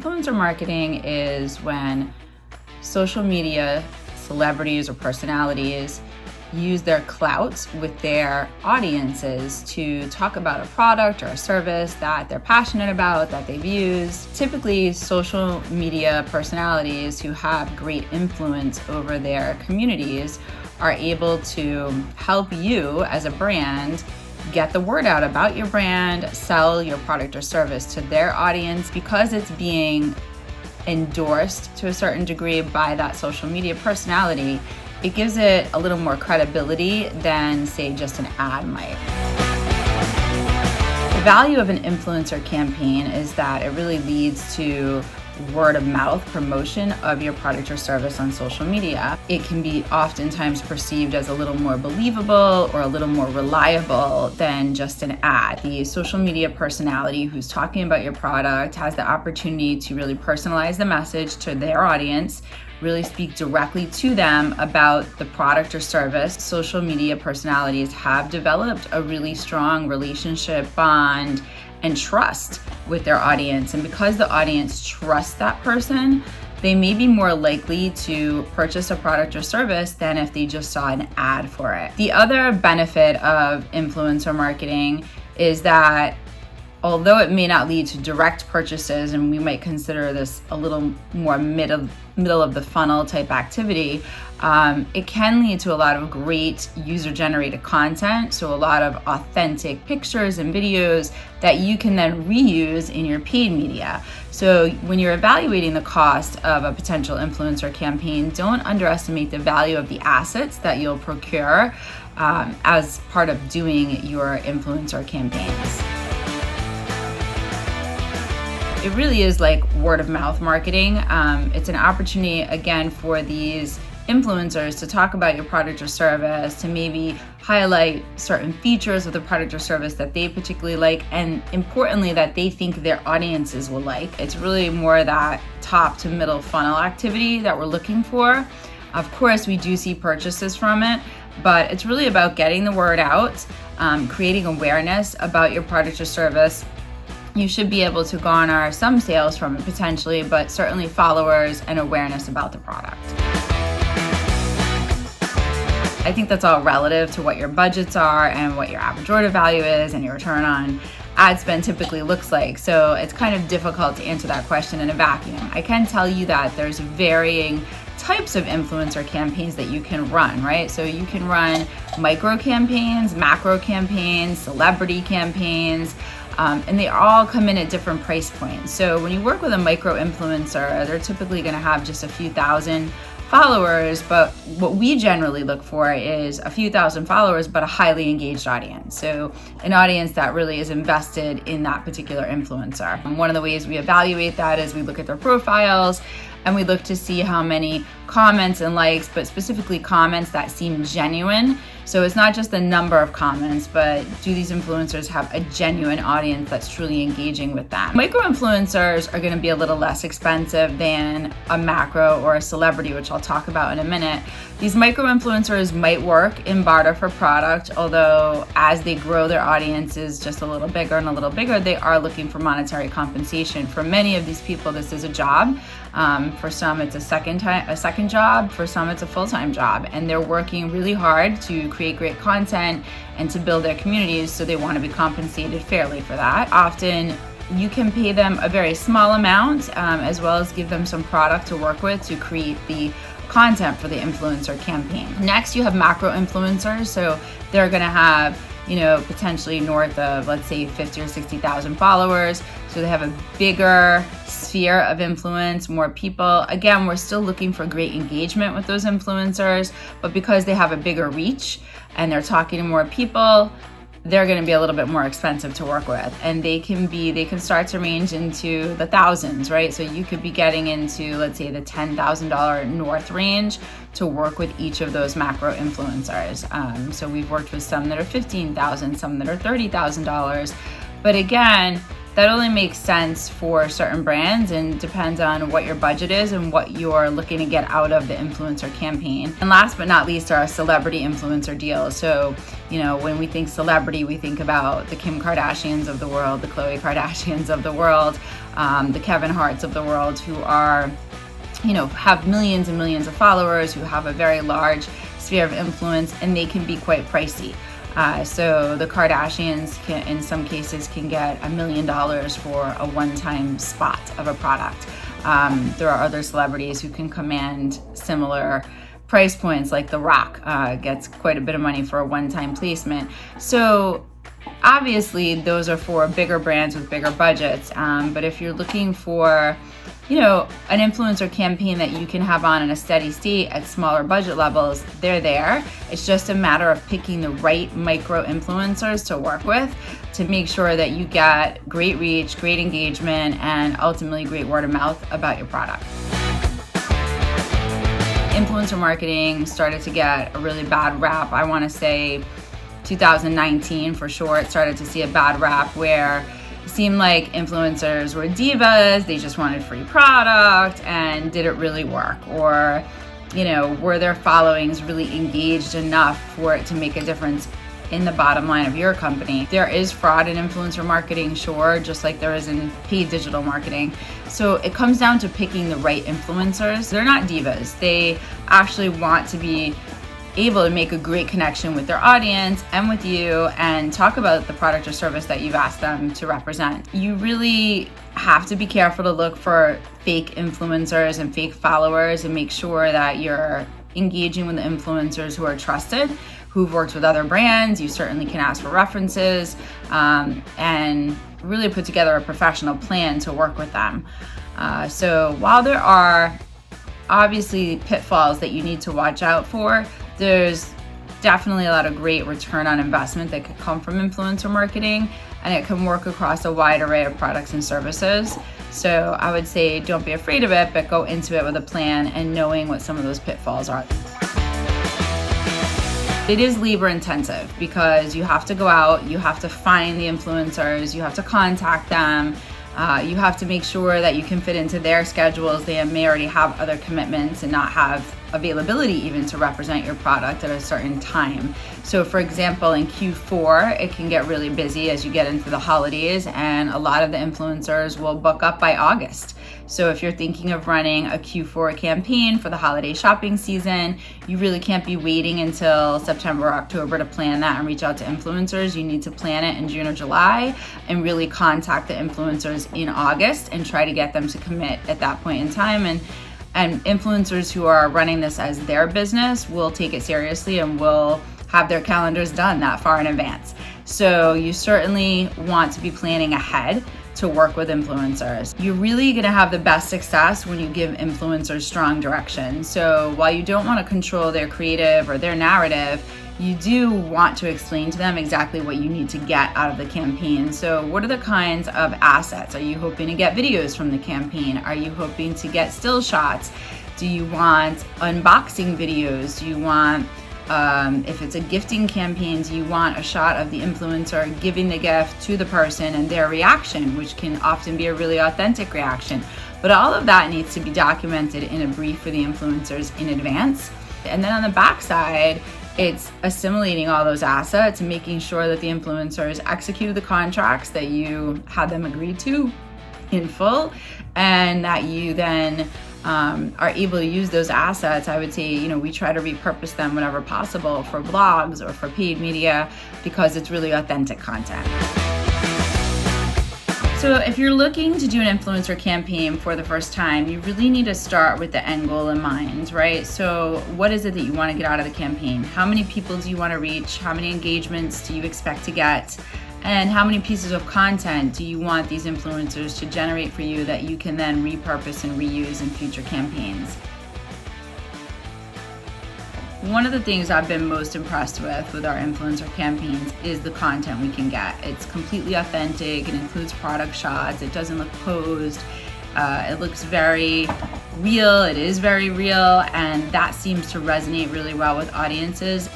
Influencer marketing is when social media celebrities or personalities use their clout with their audiences to talk about a product or a service that they're passionate about, that they've used. Typically, social media personalities who have great influence over their communities are able to help you as a brand get the word out about your brand, sell your product or service to their audience because it's being endorsed to a certain degree by that social media personality. It gives it a little more credibility than, say, just an ad might. The value of an influencer campaign is that it really leads to word of mouth promotion of your product or service on social media. It can be oftentimes perceived as a little more believable or a little more reliable than just an ad. The social media personality who's talking about your product has the opportunity to really personalize the message to their audience, really speak directly to them about the product or service. Social media personalities have developed a really strong relationship, bond, and trust with their audience. And because the audience trusts that person, they may be more likely to purchase a product or service than if they just saw an ad for it. The other benefit of influencer marketing is that although it may not lead to direct purchases, and we might consider this a little more middle of the funnel type activity, it can lead to a lot of great user-generated content, so a lot of authentic pictures and videos that you can then reuse in your paid media. So when you're evaluating the cost of a potential influencer campaign, don't underestimate the value of the assets that you'll procure as part of doing your influencer campaigns. It really is like word of mouth marketing. It's an opportunity, again, for these influencers to talk about your product or service, to maybe highlight certain features of the product or service that they particularly like, and importantly, that they think their audiences will like. It's really more that top to middle funnel activity that we're looking for. Of course, we do see purchases from it, but it's really about getting the word out, creating awareness about your product or service. You should be able to garner some sales from it potentially, but certainly followers and awareness about the product. I think that's all relative to what your budgets are and what your average order value is and your return on ad spend typically looks like. So it's kind of difficult to answer that question in a vacuum. I can tell you that there's varying types of influencer campaigns that you can run, right? So you can run micro campaigns, macro campaigns, celebrity campaigns, and they all come in at different price points. So when you work with a micro influencer, they're typically going to have just a few thousand followers, but what we generally look for is a few thousand followers, but a highly engaged audience. So an audience that really is invested in that particular influencer. And one of the ways we evaluate that is we look at their profiles and we look to see how many comments and likes, but specifically comments that seem genuine. So it's not just the number of comments, but do these influencers have a genuine audience that's truly engaging with them? Micro influencers are going to be a little less expensive than a macro or a celebrity, which I'll talk about in a minute. These micro influencers might work in barter for product, although as they grow their audiences just a little bigger and a little bigger, they are looking for monetary compensation. For many of these people, this is a job. For some, it's a second job. For some, it's a full-time job, and they're working really hard to create great content and to build their communities, so they want to be compensated fairly for that. Often you can pay them a very small amount, as well as give them some product to work with to create the content for the influencer campaign. Next, you have macro influencers. So they're going to have, potentially north of, let's say, 50 or 60,000 followers. So they have a bigger sphere of influence, more people. Again, we're still looking for great engagement with those influencers, but because they have a bigger reach and they're talking to more people, they're going to be a little bit more expensive to work with. And they can start to range into the thousands, right? So you could be getting into, let's say, the $10,000 north range to work with each of those macro influencers. So we've worked with some that are $15,000, some that are $30,000. But again, that only makes sense for certain brands and depends on what your budget is and what you're looking to get out of the influencer campaign. And last but not least are celebrity influencer deals. So, When we think celebrity, we think about the Kim Kardashians of the world, the Khloe Kardashians of the world, the Kevin Harts of the world, who are, have millions and millions of followers, who have a very large sphere of influence, and they can be quite pricey. So the Kardashians in some cases can get $1 million for a one-time spot of a product. There are other celebrities who can command similar price points, like The Rock gets quite a bit of money for a one-time placement. So obviously those are for bigger brands with bigger budgets. But if you're looking for, an influencer campaign that you can have on in a steady state at smaller budget levels, they're there. It's just a matter of picking the right micro influencers to work with to make sure that you get great reach, great engagement, and ultimately great word of mouth about your product. Influencer marketing started to get a really bad rap. I want to say 2019 for sure. It started to see a bad rap where it seemed like influencers were divas, they just wanted free product, and did it really work? Or, were their followings really engaged enough for it to make a difference in the bottom line of your company? There is fraud in influencer marketing, sure, just like there is in paid digital marketing. So it comes down to picking the right influencers. They're not divas. They actually want to be able to make a great connection with their audience and with you and talk about the product or service that you've asked them to represent. You really have to be careful to look for fake influencers and fake followers and make sure that you're engaging with the influencers who are trusted, who've worked with other brands. You certainly can ask for references and really put together a professional plan to work with them. So while there are obviously pitfalls that you need to watch out for, there's definitely a lot of great return on investment that could come from influencer marketing, and it can work across a wide array of products and services. So I would say don't be afraid of it, but go into it with a plan and knowing what some of those pitfalls are. It is labor intensive because you have to go out, you have to find the influencers, you have to contact them, you have to make sure that you can fit into their schedules. They may already have other commitments and not have availability even to represent your product at a certain time. So for example, in Q4, it can get really busy as you get into the holidays, and a lot of the influencers will book up by August. So if you're thinking of running a Q4 campaign for the holiday shopping season, you really can't be waiting until September or October to plan that and reach out to influencers. You need to plan it in June or July and really contact the influencers in August and try to get them to commit at that point in time. And influencers who are running this as their business will take it seriously and will have their calendars done that far in advance. So you certainly want to be planning ahead to work with influencers. You're really gonna have the best success when you give influencers strong direction. So while you don't want to control their creative or their narrative, you do want to explain to them exactly what you need to get out of the campaign. So what are the kinds of assets? Are you hoping to get videos from the campaign? Are you hoping to get still shots? Do you want unboxing videos? Do you want, if it's a gifting campaign, do you want a shot of the influencer giving the gift to the person and their reaction, which can often be a really authentic reaction? But all of that needs to be documented in a brief for the influencers in advance. And then on the backside, it's assimilating all those assets and making sure that the influencers executed the contracts that you had them agree to in full, and that you then are able to use those assets. I would say, we try to repurpose them whenever possible for blogs or for paid media because it's really authentic content. So if you're looking to do an influencer campaign for the first time, you really need to start with the end goal in mind, right? So what is it that you want to get out of the campaign? How many people do you want to reach? How many engagements do you expect to get? And how many pieces of content do you want these influencers to generate for you that you can then repurpose and reuse in future campaigns? One of the things I've been most impressed with our influencer campaigns is the content we can get. It's completely authentic. It includes product shots. It doesn't look posed. It looks very real. It is very real, and that seems to resonate really well with audiences.